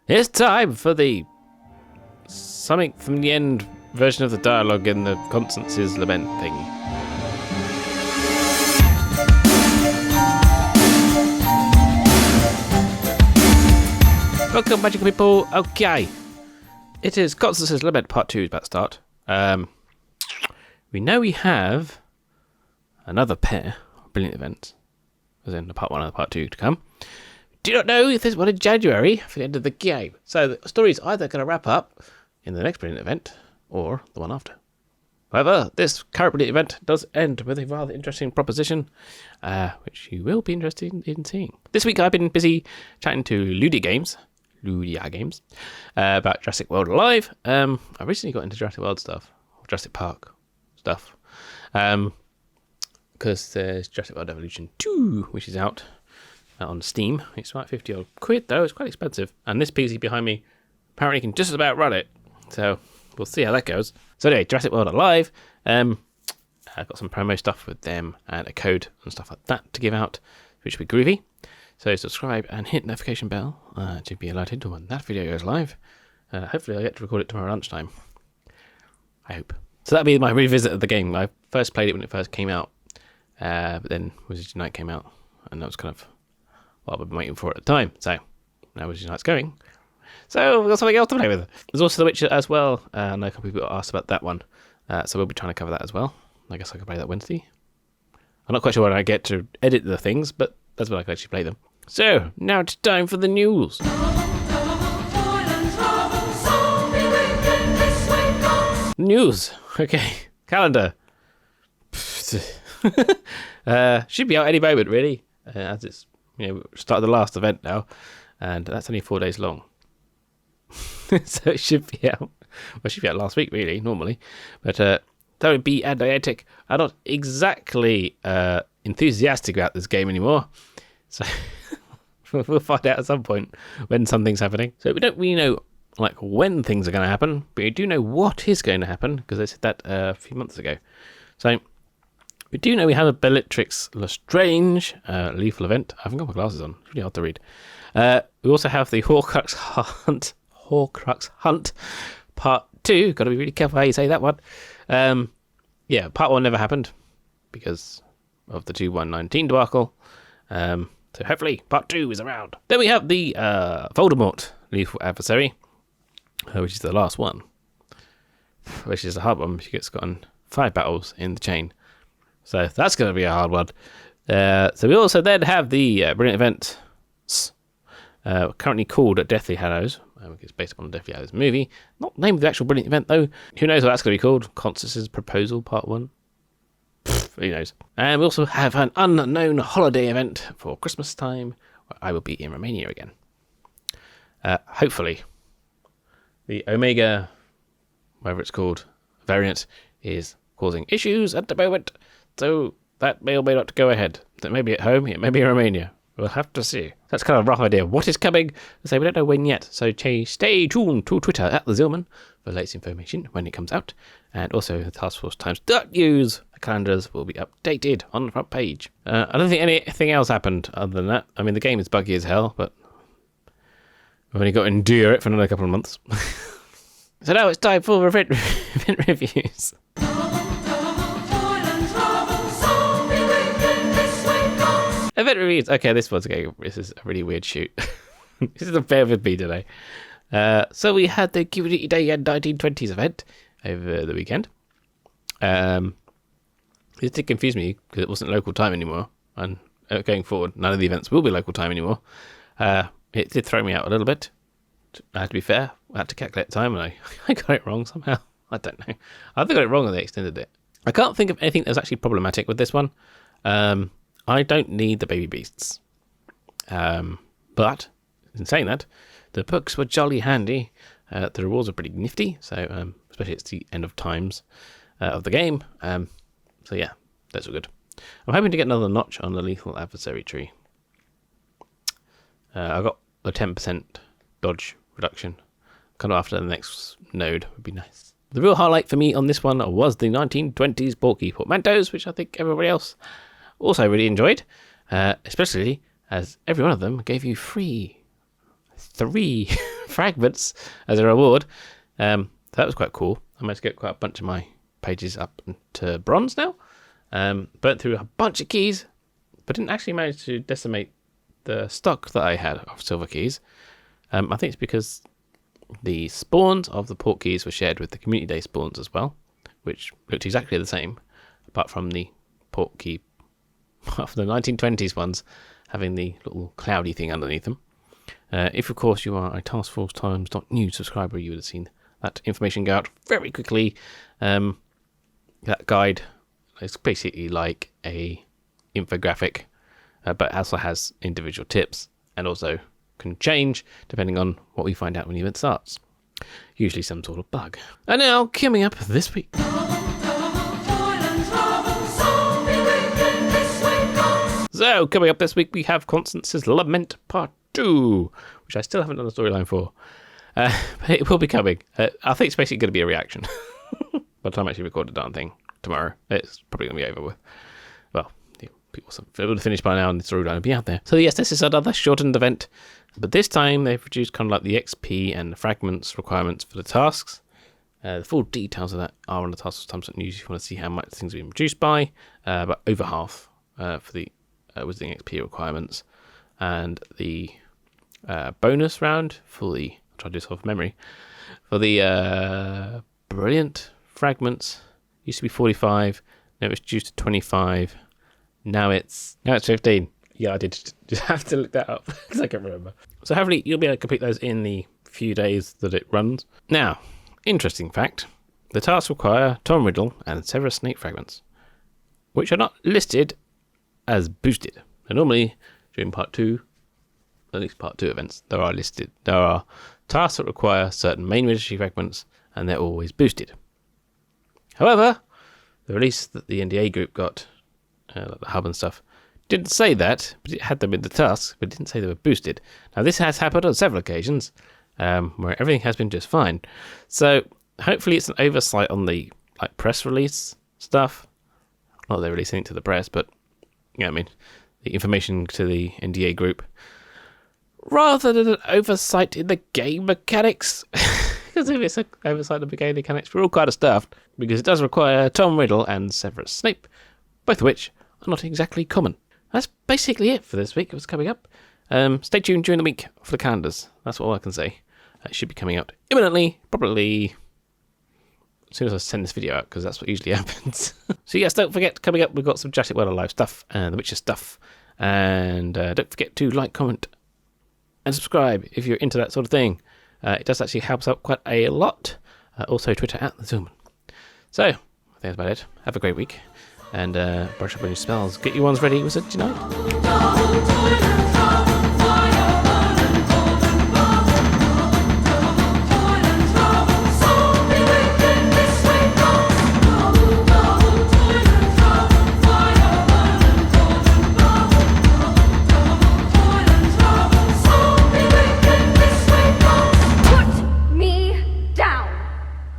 It's time for the something from the end version of the dialogue in the Constance's Lament thing. Welcome, magical people. Okay, it is Constance's Lament Part 2 is about to start. We know we have another pair of brilliant events, as in the Part 1 and the Part 2 to come. Do not know if there's one in January for the end of the game. So the story is either going to wrap up in the next brilliant event or the one after. However, this current brilliant event does end with a rather interesting proposition, which you will be interested in seeing. This week I've been busy chatting to Ludia Games, about Jurassic World Alive. I recently got into Jurassic World stuff, or Jurassic Park stuff, because there's Jurassic World Evolution 2, which is out on Steam. It's like 50 odd quid though, it's quite expensive. And this PC behind me apparently can just about run it. So we'll see how that goes. So anyway, Jurassic World Alive. I've got some promo stuff with them and a code and stuff like that to give out, which will be groovy. So subscribe and hit notification bell to be alerted to when that video goes live. Hopefully I'll get to record it tomorrow lunchtime. I hope. So that'll be my revisit of the game. I first played it when it first came out, but then Wizards Unite came out, and that was kind of what I've been waiting for at the time. So now Wizards Unite's going. So we've got something else to play with. There's also The Witcher as well. I know a couple of people asked about that one. So we'll be trying to cover that as well. I guess I could play that Wednesday. I'm not quite sure when I get to edit the things, but that's when I can actually play them. So now it's time for the news. News. Okay. Calendar. Should be out any moment, really. As it's started the last event now, and that's only 4 days long. So it should be out. Well, it should be out last week, really, normally. But WB and Niantic are not exactly enthusiastic about this game anymore. So we'll find out at some point when something's happening. So we don't really know when things are going to happen, but we do know what is going to happen, because they said that a few months ago. So we do know we have a Bellatrix Lestrange lethal event. I haven't got my glasses on. It's really hard to read. We also have the Horcrux Hunt Part 2. Got to be really careful how you say that one. Part 1 never happened because of the 2-1-19 debacle. So hopefully Part 2 is around. Then we have the Voldemort lethal adversary, which is the last one, which is a hard one because it's gotten 5 battles in the chain. So that's going to be a hard one. So we also then have the brilliant event, currently called Deathly Hallows. It's based upon the Deathly Hallows movie. Not named the actual brilliant event though. Who knows what that's going to be called? Constance's Proposal Part 1. Who knows? And we also have an unknown holiday event for Christmas time, where I will be in Romania again. Hopefully, the Omega, whatever it's called, variant is causing issues at the moment, so that may or may not go ahead. It may be at home, it may be in Romania. We'll have to see. That's kind of a rough idea of what is coming. So we don't know when yet. So stay tuned to Twitter at the Zealman for the latest information when it comes out. And also the Taskforce Times.news. The calendars will be updated on the front page. I don't think anything else happened other than that. I mean, the game is buggy as hell, but we've only got to endure it for another couple of months. So now it's time for event reviews. Event reviews. Okay, this is a really weird shoot. This is a bear with me today. So we had the Community Day and 1920s event over the weekend. It did confuse me because it wasn't local time anymore, and going forward, none of the events will be local time anymore. It did throw me out a little bit. I had to be fair. I had to calculate the time, and I got it wrong somehow. I don't know. I think I got it wrong when they extended it. I can't think of anything that's actually problematic with this one. I don't need the baby beasts. But, in saying that, the books were jolly handy. The rewards are pretty nifty, so especially it's the end of times of the game. So yeah, those are good. I'm hoping to get another notch on the lethal adversary tree. I got the 10% dodge reduction. Kind of after the next node would be nice. The real highlight for me on this one was the 1920s bulky portmanteaus, which I think everybody else also really enjoyed, especially as every one of them gave you three fragments as a reward. So that was quite cool. I managed to get quite a bunch of my pages up to bronze now. Burnt through a bunch of keys, but didn't actually manage to decimate the stock that I had of silver keys. I think it's because the spawns of the port keys were shared with the community day spawns as well, which looked exactly the same, apart from the port key of the 1920s ones having the little cloudy thing underneath them. If, of course, you are a Taskforce Times.news subscriber, you would have seen that information go out very quickly. That guide is basically like a infographic, but also has individual tips and also can change depending on what we find out when the event starts. Usually some sort of bug. And now, coming up this week. So, coming up this week, we have Constance's Lament Part 2, which I still haven't done a storyline for. But it will be coming. I think it's basically going to be a reaction. By the time I actually record the darn thing tomorrow, it's probably going to be over with. Well, people will have finished by now and the storyline will be out there. So yes, this is another shortened event. But this time they've reduced kind of like the XP and the fragments requirements for the tasks. The full details of that are on the Taskforce Times.news if you want to see how much things have been reduced by. But over half for the wizarding XP requirements. And the bonus round for the, I'll try to do this off memory, for the brilliant fragments used to be 45, now it's reduced to 25, now it's 15. Yeah, I did just have to look that up because I can't remember. So hopefully you'll be able to complete those in the few days that it runs. Now, interesting fact, the tasks require Tom Riddle and Severus Snape fragments, which are not listed as boosted. And normally during part 2, at least part 2 events, there are tasks that require certain main registry fragments and they're always boosted. However, the release that the NDA group got, like the hub and stuff, didn't say that, but it had them in the tasks, but it didn't say they were boosted. Now this has happened on several occasions, where everything has been just fine. So hopefully it's an oversight on the press release stuff. Not that they release anything to the press, but I mean, the information to the NDA group, rather than an oversight in the game mechanics. Because if it's an oversight in the game mechanics, we're all kind of stuffed, because it does require Tom Riddle and Severus Snape, both of which are not exactly common. That's basically it for this week. What's coming up. Stay tuned during the week for the calendars. That's all I can say. It should be coming out imminently, probably as soon as I send this video out, because that's what usually happens. So yes, don't forget, coming up, we've got some Jurassic World Alive stuff, and The Witcher stuff. And don't forget to like, comment, and subscribe if you're into that sort of thing. It does actually help us out quite a lot. Also, Twitter @ Zealman. So, I think that's about it. Have a great week. And brush up on your spells. Get your ones ready. Was it tonight?